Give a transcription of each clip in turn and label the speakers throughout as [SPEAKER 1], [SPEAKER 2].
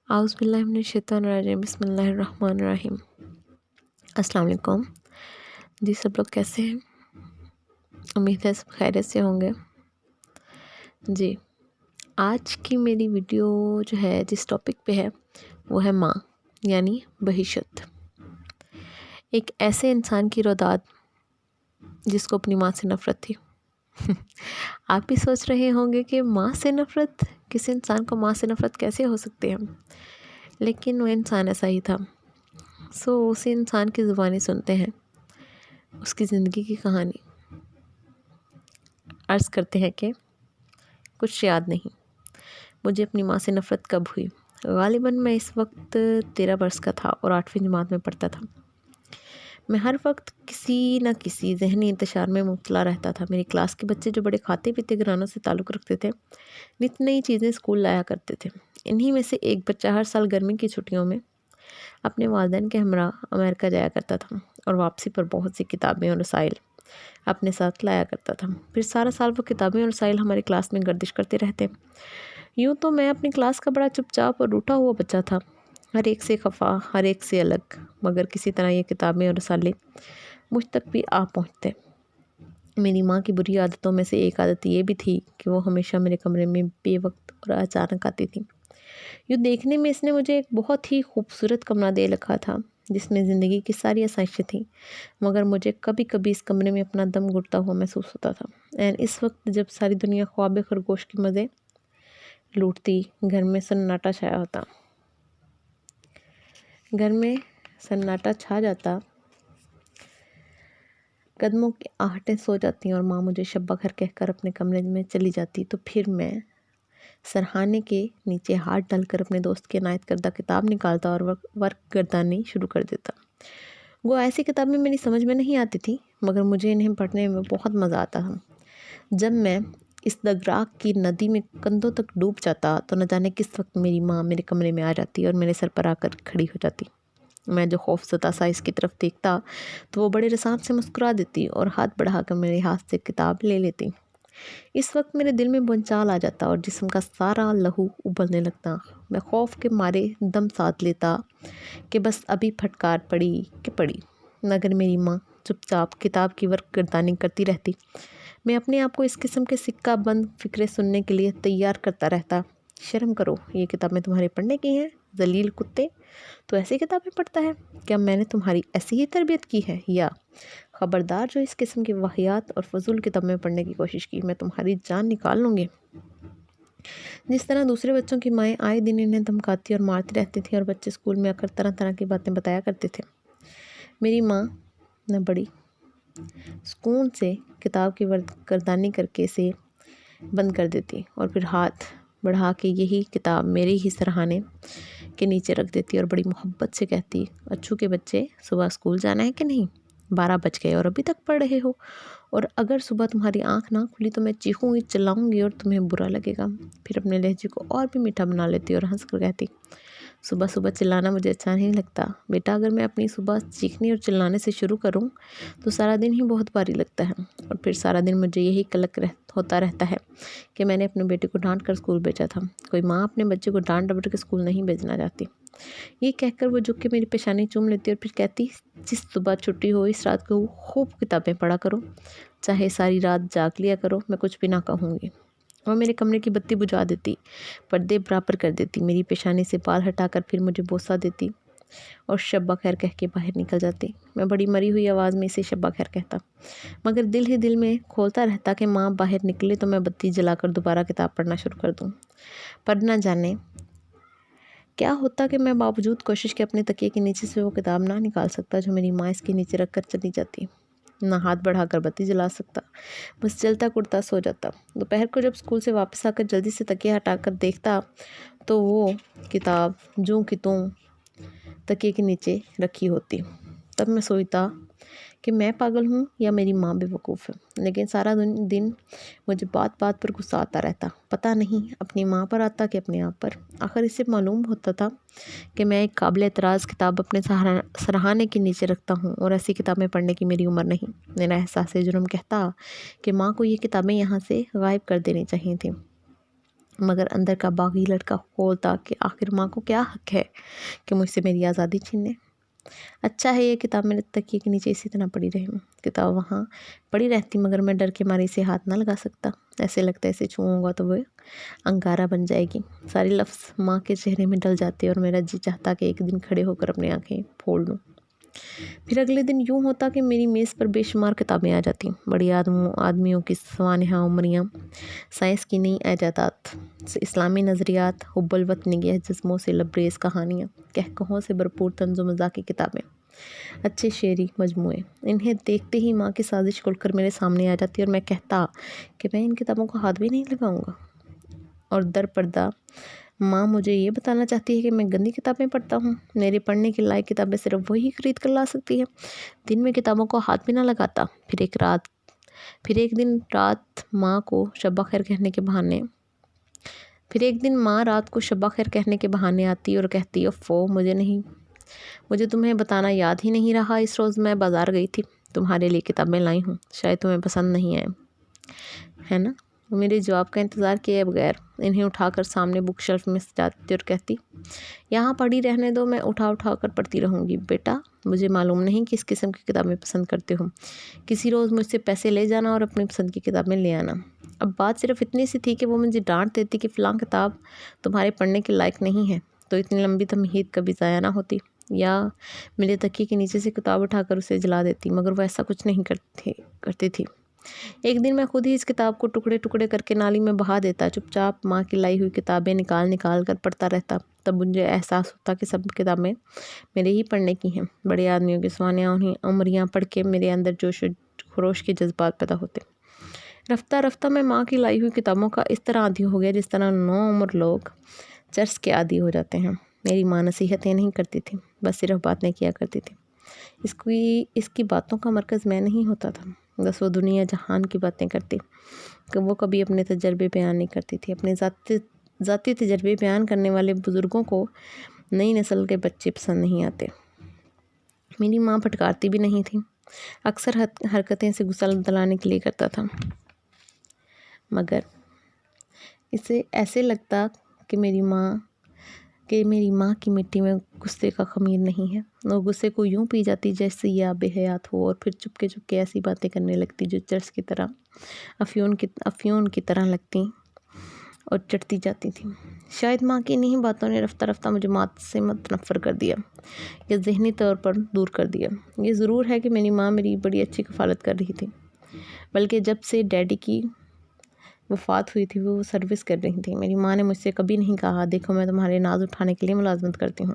[SPEAKER 1] आउज़ुबिल्लाहिमिनश्शैतानिर्रजीम बिस्मिल्लाहिर्रहमानिर्रहीम। अस्सलाम वालेकुम जी। सब लोग कैसे हैं? उम्मीद है सब खैरियत से होंगे जी। आज की मेरी वीडियो जो है जिस टॉपिक पे है वो है माँ यानी बहिशत। एक ऐसे इंसान की रौदाद जिसको अपनी माँ से नफ़रत थी। आप भी सोच रहे होंगे कि माँ से नफ़रत, किसी इंसान को माँ से नफ़रत कैसे हो सकती है, लेकिन वो इंसान ऐसा ही था। उसी इंसान की ज़ुबानी सुनते हैं उसकी ज़िंदगी की कहानी। अर्ज़ करते हैं कि कुछ याद नहीं मुझे अपनी माँ से नफ़रत कब हुई। ग़ालिबन मैं इस वक्त 13 वर्ष का था और 8वीं जमात में पढ़ता था। मैं हर वक्त किसी न किसी ज़हनी इंतशार में मुब्तला रहता था। मेरी क्लास के बच्चे जो बड़े खाते पीते घरानों से ताल्लुक़ रखते थे, नित नई चीज़ें स्कूल लाया करते थे। इन्हीं में से एक बच्चा हर साल गर्मी की छुट्टियों में अपने वालिदैन के हमरा अमेरिका जाया करता था और वापसी पर बहुत सी किताबें और रसाइल अपने साथ लाया करता था। फिर सारा साल वो किताबें और रसाइल हमारी क्लास में गर्दिश करते रहते। यूँ तो मैं अपनी क्लास का बड़ा चुपचाप और रूठा हुआ बच्चा था, हर एक से खफा, हर एक से अलग, मगर किसी तरह ये किताबें और रसाले मुझ तक भी आ पहुँचते। मेरी माँ की बुरी आदतों में से एक आदत ये भी थी कि वो हमेशा मेरे कमरे में बेवक्त और अचानक आती थी। यूँ देखने में इसने मुझे एक बहुत ही खूबसूरत कमरा दे रखा था जिसमें ज़िंदगी की सारी आसाइशें थीं, मगर मुझे कभी कभी इस कमरे में अपना दम घुटता हुआ महसूस होता था। एंड इस वक्त जब सारी दुनिया ख्वाब खरगोश के मज़े लूटती, घर में सन्नाटा छाया होता। घर में सन्नाटा छा जाता, कदमों की आहटें सो जाती और माँ मुझे शब्बा घर कहकर अपने कमरे में चली जाती, तो फिर मैं सरहाने के नीचे हाथ डालकर अपने दोस्त की इनायत करदा किताब निकालता और वर्क गर्दानी शुरू कर देता। वो ऐसी किताबें मेरी समझ में नहीं आती थी, मगर मुझे इन्हें पढ़ने में बहुत मज़ा आता था। जब मैं इस दगराग की नदी में कंधों तक डूब जाता तो न जाने किस वक्त मेरी माँ मेरे कमरे में आ जाती और मेरे सर पर आकर खड़ी हो जाती। मैं जो खौफज़दा सा इसकी तरफ देखता तो वो बड़े रसान से मुस्कुरा देती और हाथ बढ़ाकर मेरे हाथ से किताब ले लेती। इस वक्त मेरे दिल में भूचाल आ जाता और जिस्म का सारा लहू उबलने लगता। मैं खौफ के मारे दम साध लेता कि बस अभी फटकार पड़ी कि पड़ी, मगर मेरी माँ चुपचाप किताब की वर्क गर्दानी करती रहती। मैं अपने आप को इस किस्म के सिक्का बंद फ़िक्रे सुनने के लिए तैयार करता रहता। शर्म करो, ये किताबें तुम्हारे पढ़ने की हैं, ज़लील कुत्ते, तो ऐसी किताबें पढ़ता है? क्या मैंने तुम्हारी ऐसी ही तरबियत की है? या खबरदार जो इस किस्म की वाहियात और फजूल किताबें पढ़ने की कोशिश की, मैं तुम्हारी जान निकाल लूँगी। जिस तरह दूसरे बच्चों की माएँ आए दिन इन्हें धमकाती और मारती रहती थी और बच्चे स्कूल में आकर तरह तरह की बातें बताया करते थे, मेरी माँ न बड़ी सुकून से किताब की गर्दानी करके इसे बंद कर देती और फिर हाथ बढ़ा के यही किताब मेरे ही सरहाने के नीचे रख देती और बड़ी मोहब्बत से कहती, अच्छू के बच्चे, सुबह स्कूल जाना है कि नहीं? 12 बज गए और अभी तक पढ़ रहे हो, और अगर सुबह तुम्हारी आँख ना खुली तो मैं चीखूँगी, चिल्लाऊँगी और तुम्हें बुरा लगेगा। फिर अपने लहजे को और भी मीठा बना लेती और हंस कर कहती, सुबह सुबह चिल्लाना मुझे अच्छा नहीं लगता बेटा। अगर मैं अपनी सुबह चीखने और चिल्लाने से शुरू करूं तो सारा दिन ही बहुत भारी लगता है, और फिर सारा दिन मुझे यही कलक होता रहता है कि मैंने अपने बेटे को डांट कर स्कूल भेजा था। कोई माँ अपने बच्चे को डांट डपट के स्कूल नहीं भेजना चाहती। ये कहकर वो झुक के मेरी पेशानी चूम लेती और फिर कहती, जिस सुबह छुट्टी हो इस रात को खूब किताबें पढ़ा करो, चाहे सारी रात जाग लिया करो, मैं कुछ भी ना कहूँगी। वो मेरे कमरे की बत्ती बुझा देती, पर्दे बराबर कर देती, मेरी पेशानी से बाल हटाकर फिर मुझे बोसा देती और शब्बा खैर कह के बाहर निकल जाती। मैं बड़ी मरी हुई आवाज़ में इसे शब्बा खैर कहता, मगर दिल ही दिल में खोलता रहता कि माँ बाहर निकले तो मैं बत्ती जलाकर दोबारा किताब पढ़ना शुरू कर दूँ। पर न जाने क्या होता कि मैं बावजूद कोशिश के अपने तकिए के नीचे से वो किताब ना निकाल सकता जो मेरी माँ इसके नीचे रख कर चली जाती, ना हाथ बढ़ाकर बत्ती जला सकता, बस जलता कुड़ता सो जाता। दोपहर को जब स्कूल से वापस आकर जल्दी से तकिया हटाकर देखता तो वो किताब जूं की तूं तकिए के नीचे रखी होती। तब मैं सोचता कि मैं पागल हूँ या मेरी माँ बेवकूफ़ है, लेकिन सारा दिन मुझे बात बात पर गुस्सा आता रहता। पता नहीं अपनी माँ पर आता कि अपने आप पर। आखिर इससे मालूम होता था कि मैं एक काबिल एतराज़ किताब अपने सरहाने के नीचे रखता हूँ और ऐसी किताबें पढ़ने की मेरी उम्र नहीं। मेरा एहसास जुर्म कहता कि माँ को ये किताबें यहाँ से गायब कर देनी चाहिए थी। मगर अंदर का बागी लड़का खोलता कि आखिर माँ को क्या हक है कि मुझसे मेरी आज़ादी छीने। अच्छा है ये किताब मेरे तकिए के नीचे इसी तरह पड़ी रही। किताब वहाँ पड़ी रहती मगर मैं डर के मारे इसे हाथ ना लगा सकता। ऐसे लगता है इसे छूऊंगा तो वो अंगारा बन जाएगी। सारे लफ्ज़ माँ के चेहरे में डल जाते और मेरा जी चाहता कि एक दिन खड़े होकर अपनी आंखें फोड़ लूँ। फिर अगले दिन यूँ होता कि मेरी मेज़ पर बेशुमार किताबें आ जाती, बड़ी आदमियों की सवानहा उमरियाँ, साइंस की नई ऐजादात, इस्लामी नज़रियात, हुब्बुल वतनी के जिस्मों से लबरेज़ कहानियाँ, कहकहों से भरपूर तंज़ो मज़ाक़ की किताबें, अच्छे शेरी मजमूए। इन्हें देखते ही माँ की साजिश खुलकर मेरे सामने आ जाती और मैं कहता कि मैं इन किताबों को हाथ भी नहीं लगाऊंगा। और दर पर्दा माँ मुझे ये बताना चाहती है कि मैं गंदी किताबें पढ़ता हूँ। मेरे पढ़ने के लायक किताबें सिर्फ वही खरीद कर ला सकती है। दिन में किताबों को हाथ भी ना लगाता। फिर एक दिन रात माँ को शब्बा खैर कहने के बहाने आती और कहती अफ़ो मुझे तुम्हें बताना याद ही नहीं रहा। इस रोज़ मैं बाज़ार गई थी, तुम्हारे लिए किताबें लाई हूँ, शायद तुम्हें पसंद नहीं आए, है ना। मेरे जवाब का इंतज़ार किए बगैर इन्हें उठाकर सामने बुक शेल्फ में सजाती और कहती, यहाँ पढ़ी रहने दो, मैं उठा कर पढ़ती रहूँगी। बेटा, मुझे मालूम नहीं किस किस्म की किताबें पसंद करते हो। किसी रोज़ मुझसे पैसे ले जाना और अपनी पसंद की किताबें ले आना। अब बात सिर्फ इतनी सी थी कि वो मुझे डांट देती कि फ़लाँ किताब तुम्हारे पढ़ने के लायक नहीं है, तो इतनी लंबी तमहीद कभी ज़ाया ना होती, या मेरे तकिए के नीचे से किताब उठाकर उसे जला देती। मगर वो ऐसा कुछ नहीं करती थी। एक दिन मैं खुद ही इस किताब को टुकड़े टुकड़े करके नाली में बहा देता। चुपचाप माँ की लाई हुई किताबें निकाल कर पढ़ता रहता। तब मुझे एहसास होता कि सब किताबें मेरे ही पढ़ने की हैं। बड़े आदमियों की सवानियाँ उन्हीं उमरियाँ पढ़ के मेरे अंदर जोश खरोश के जज्बात पैदा होते। रफ्ता रफ्ता मैं माँ की लाई हुई किताबों का इस तरह आदी हो गया जिस तरह 9 उम्र लोग चर्च के आदी हो जाते हैं। मेरी माँ नसीहतें नहीं करती थी, बस सिर्फ बातें किया करती थी। इसकी बातों का मरकज़ मैं नहीं होता था। बस वो दुनिया जहान की बातें करती कि वो कभी अपने तजर्बे बयान नहीं करती थी। अपने ज़ाती तजर्बे बयान करने वाले बुज़ुर्गों को नई नस्ल के बच्चे पसंद नहीं आते। मेरी माँ फटकारती भी नहीं थी, अक्सर हरकतें से गुस्सा दिलाने के लिए करता था, मगर इसे ऐसे लगता कि मेरी माँ की मिट्टी में गुस्से का खमीर नहीं है। वो गुस्से को यूं पी जाती जैसे ये आबे हयात हो, और फिर चुपके चुपके ऐसी बातें करने लगती जो चर्च की तरह अफ्यून की तरह लगती और चढ़ती जाती थी। शायद माँ की इन्हीं बातों ने रफ्ता रफ्ता मुझे माँ से मुतनफ़्फ़र कर दिया या ज़हनी तौर पर दूर कर दिया। ये ज़रूर है कि मेरी माँ मेरी बड़ी अच्छी कफ़ालत कर रही थी, बल्कि जब से डैडी की वफ़ात हुई थी वो सर्विस कर रही थी। मेरी माँ ने मुझसे कभी नहीं कहा, देखो मैं तुम्हारे नाज उठाने के लिए मुलाजमत करती हूँ,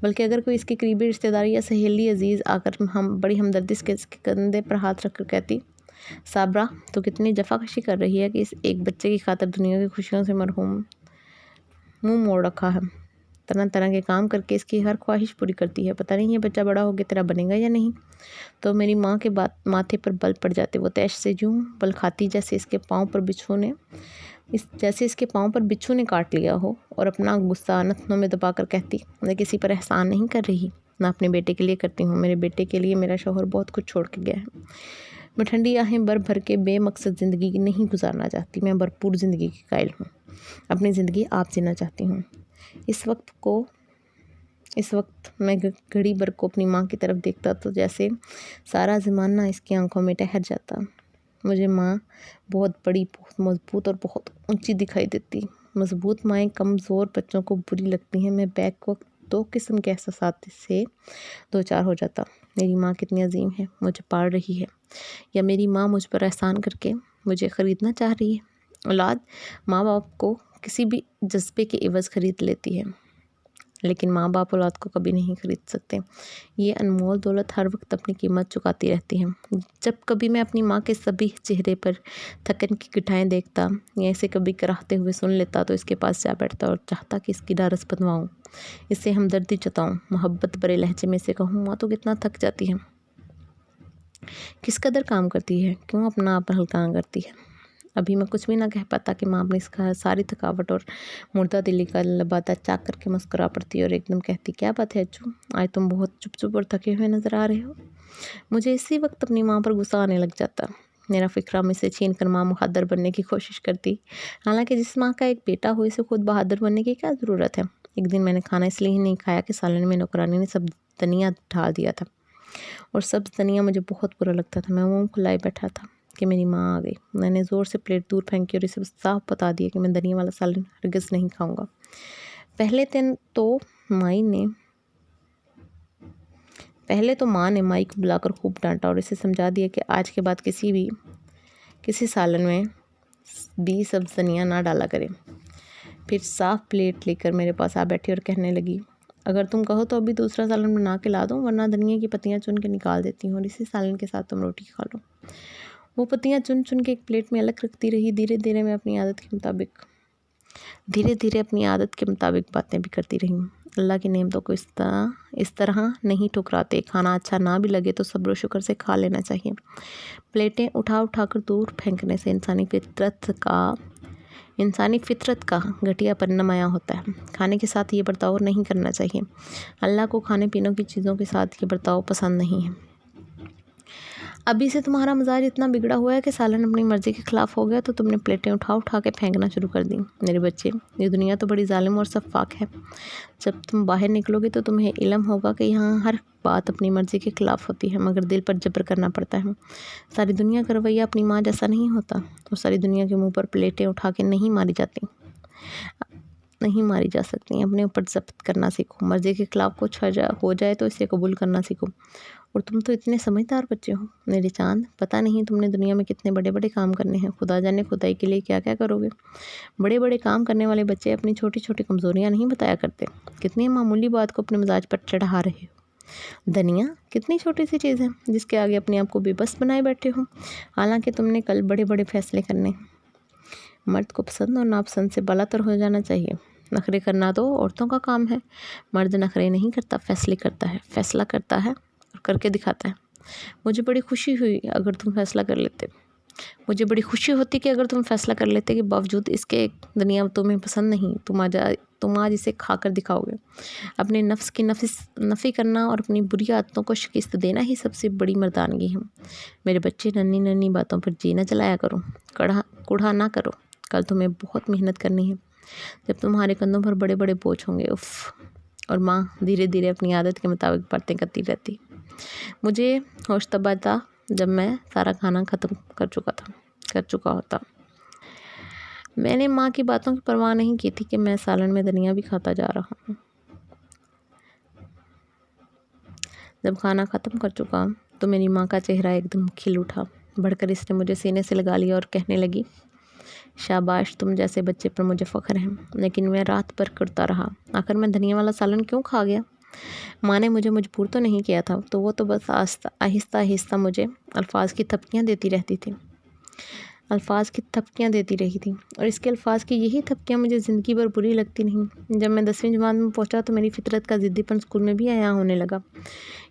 [SPEAKER 1] बल्कि अगर कोई इसकी करीबी रिश्तेदारी या सहेली अजीज़ आकर बड़ी हमदर्दी से इसके कंधे पर हाथ रखकर कहती, साबरा तो कितनी जफाकशी कर रही है कि इस एक बच्चे की खातिर दुनिया की खुशियों से मरहूम मुँह मोड़ रखा है, तरह तरह के काम करके इसकी हर ख्वाहिश पूरी करती है। पता नहीं ये बच्चा बड़ा होकर तेरा बनेगा या नहीं। तो मेरी माँ के माथे पर बल पड़ जाते। वो तैश से यूं बल खाती जैसे इसके पाँव पर बिच्छू ने काट लिया हो, और अपना गुस्सा नथनों में दबा कर कहती, मैं किसी पर एहसान नहीं कर रही, ना अपने बेटे के लिए करती हूँ। मेरे बेटे के लिए मेरा शौहर बहुत कुछ छोड़ के गया है। मैं ठंडी आहें भर के बेमकसद ज़िंदगी नहीं गुजारना चाहती। मैं भरपूर ज़िंदगी की कायल हूँ। अपनी ज़िंदगी आप जीना चाहती हूँ। इस वक्त मैं घड़ी भर को अपनी माँ की तरफ देखता तो जैसे सारा ज़माना इसकी आंखों में ठहर जाता। मुझे माँ बहुत बड़ी, बहुत मज़बूत और बहुत ऊंची दिखाई देती। मज़बूत माएँ कमज़ोर बच्चों को बुरी लगती हैं। मैं बैक वक्त 2 किस्म के एहसासात से दो चार हो जाता। मेरी माँ कितनी अजीम है, मुझे पाल रही है, या मेरी माँ मुझ पर एहसान करके मुझे ख़रीदना चाह रही है। औलाद माँ बाप को किसी भी जज्बे के एवज़ ख़रीद लेती है, लेकिन माँ बाप औलाद को कभी नहीं खरीद सकते। ये अनमोल दौलत हर वक्त अपनी कीमत चुकाती रहती है। जब कभी मैं अपनी माँ के सभी चेहरे पर थकन की गिठाएं देखता या इसे कभी कराहते हुए सुन लेता तो इसके पास जा बैठता और चाहता कि इसकी ढारस बंधवाऊँ, इससे हमदर्दी जताऊँ, मोहब्बत भरे लहजे में से कहूँ, माँ तो कितना थक जाती है, किस कदर काम करती है, क्यों अपना आप हल्का करती है। अभी मैं कुछ भी ना कह पाता कि माँ अपनी सारी थकावट और मुर्दा दिली का लबादा चाक करके मुस्कुरा पड़ती और एकदम कहती, क्या बात है अज्जू, आज तुम बहुत चुप चुप और थके हुए नज़र आ रहे हो। मुझे इसी वक्त अपनी माँ पर गुस्सा आने लग जाता। मेरा फ़िक्रा मुझसे छीन कर माँ बहादुर बनने की कोशिश करती। हालांकि जिस माँ का एक बेटा हो इसे खुद बहादुर बनने की क्या ज़रूरत है। एक दिन मैंने खाना इसलिए ही नहीं खाया कि सालन में नौकरानी ने सब धनिया ढाल दिया था और सब धनिया मुझे बहुत बुरा लगता था। मैं मुँह फुलाए बैठा था कि मेरी माँ आ गई। मैंने ज़ोर से प्लेट दूर फेंकी और इसे साफ बता दिया कि मैं धनिया वाला सालन हरगिज़ नहीं खाऊंगा। पहले तो माँ ने माई को बुलाकर खूब डांटा और इसे समझा दिया कि आज के बाद किसी सालन में भी सब धनिया ना डाला करे। फिर साफ प्लेट लेकर मेरे पास आ बैठी और कहने लगी, अगर तुम कहो तो अभी दूसरा सालन बना के ला दूँ, वरना धनिया की पत्तियाँ चुन के निकाल देती हूँ और इसी सालन के साथ तुम रोटी खा लो। वो पत्तियाँ चुन चुन के एक प्लेट में अलग रखती रही। धीरे धीरे अपनी आदत के मुताबिक बातें भी करती रही। अल्लाह की नेमतों को इस तरह नहीं ठुकराते। खाना अच्छा ना भी लगे तो सब्र शुक्र से खा लेना चाहिए। प्लेटें उठा कर दूर फेंकने से इंसानी फितरत का घटियापन नुमायाँ होता है। खाने के साथ ये बर्ताव नहीं करना चाहिए। अल्लाह को खाने पीने की चीज़ों के साथ ये बर्ताव पसंद नहीं है। अभी से तुम्हारा मिजाज इतना बिगड़ा हुआ है कि सालन अपनी मर्जी के खिलाफ हो गया तो तुमने प्लेटें उठा के फेंकना शुरू कर दी। मेरे बच्चे, ये दुनिया तो बड़ी जालिम और शफ़ाक है। जब तुम बाहर निकलोगे तो तुम्हें इल्म होगा कि यहाँ हर बात अपनी मर्जी के खिलाफ होती है, मगर दिल पर जबर करना पड़ता है। सारी दुनिया का रवैया अपनी माँ जैसा नहीं होता और सारी दुनिया के मुँह पर प्लेटें उठा के नहीं मारी जा सकती। अपने ऊपर जब्त करना सीखो। मर्जी के खिलाफ कुछ हो जाए तो इसे कबूल करना सीखो। और तुम तो इतने समझदार बच्चे हो मेरे चांद। पता नहीं तुमने दुनिया में कितने बड़े बड़े काम करने हैं। खुदा जाने खुदाई के लिए क्या क्या करोगे। बड़े बड़े काम करने वाले बच्चे अपनी छोटी छोटी कमज़ोरियाँ नहीं बताया करते। कितनी मामूली बात को अपने मिजाज पर चढ़ा रहे हो। धनिया कितनी छोटी सी चीज़ है जिसके आगे अपने आप को बेबस बनाए बैठे हो। हालांकि तुमने कल बड़े बड़े फैसले करने। मर्द को पसंद और नापसंद से बालातर हो जाना चाहिए। नखरे करना तो औरतों का काम है। मर्द नखरे नहीं करता, फैसला करता है और करके दिखाता है। मुझे बड़ी खुशी होती कि अगर तुम फैसला कर लेते कि बावजूद इसके दुनिया तुम्हें पसंद नहीं, तुम आज इसे खाकर दिखाओगे। अपने नफ्स की नफ़ी करना और अपनी बुरी आदतों को शिकस्त देना ही सबसे बड़ी मर्दानगी है। मेरे बच्चे, नन्ही नन्ही बातों पर जी न चलाया करो, कूढ़ा ना करो। कल तुम्हें बहुत मेहनत करनी है जब तुम्हारे कंधों पर बड़े बड़े बोझ होंगे। उफ़। और माँ धीरे धीरे अपनी आदत के मुताबिक बातें करती रहती। मुझे होश तब आता जब मैं सारा खाना ख़त्म कर चुका होता। मैंने माँ की बातों की परवाह नहीं की थी कि मैं सालन में धनिया भी खाता जा रहा हूँ। जब खाना ख़त्म कर चुका तो मेरी माँ का चेहरा एकदम खिल उठा। बढ़कर इसने मुझे सीने से लगा लिया और कहने लगी, शाबाश, तुम जैसे बच्चे पर मुझे फ़ख्र है। लेकिन मैं रात भर करता रहा। आखिर मैं धनिया वाला सालन क्यों खा गया। माँ ने मुझे मजबूर तो नहीं किया था, तो वो तो बस आहिस्ता आहिस्ता मुझे अल्फाज की थपकियाँ देती रही थी और इसके अल्फाज की यही थपकियाँ मुझे ज़िंदगी भर बुरी लगती नहीं। जब मैं 10वीं जमात में पहुँचा तो मेरी फितरत का ज़िद्दीपन स्कूल में भी आया होने लगा।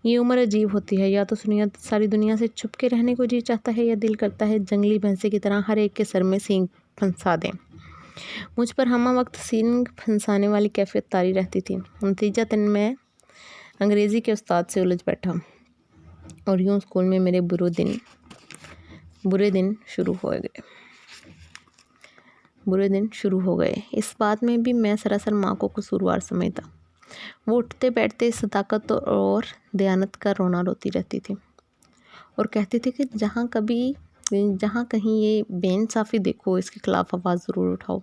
[SPEAKER 1] ये उम्र अजीब होती है। या तो सारी दुनिया से छुप के रहने को जी चाहता है या दिल करता है जंगली भैंसे की तरह हर एक के सर में सींग फंसा दें। मुझ पर हमा वक्त सींग फंसाने वाली कैफियत तारी रहती थी। नतीजतन मैं अंग्रेज़ी के उस्ताद से उलझ बैठा और यूँ स्कूल में मेरे बुरे दिन शुरू हो गए। इस बात में भी मैं सरासर माँ को कसूरवार समझता। वो उठते बैठते सदाकत और दयानत का रोना रोती रहती थी और कहती थी कि जहाँ कहीं ये बेइंसाफ़ी देखो, इसके खिलाफ आवाज़ ज़रूर उठाओ।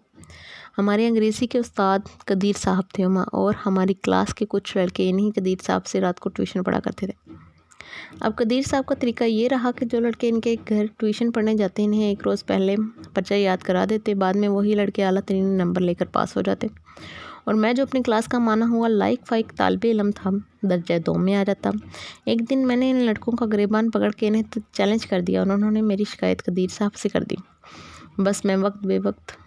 [SPEAKER 1] हमारे अंग्रेज़ी के उस्ताद कदीर साहब थे और हमारी क्लास के कुछ लड़के इन्हीं कदीर साहब से रात को ट्यूशन पढ़ा करते थे। अब कदीर साहब का तरीका ये रहा कि जो लड़के इनके घर ट्यूशन पढ़ने जाते इन्हें एक रोज़ पहले पर्चा याद करा देते। बाद में वही लड़के आला तरीन नंबर लेकर पास हो जाते और मैं जो अपनी क्लास का माना हुआ लाइक फाइक तालिबे इल्म था, दर्जा 2 में आ जाता। एक दिन मैंने इन लड़कों का गिरेबान पकड़ के इन्हें चैलेंज कर दिया और उन्होंने मेरी शिकायत कदीर साहब से कर दी। बस मैं वक्त बेवक्त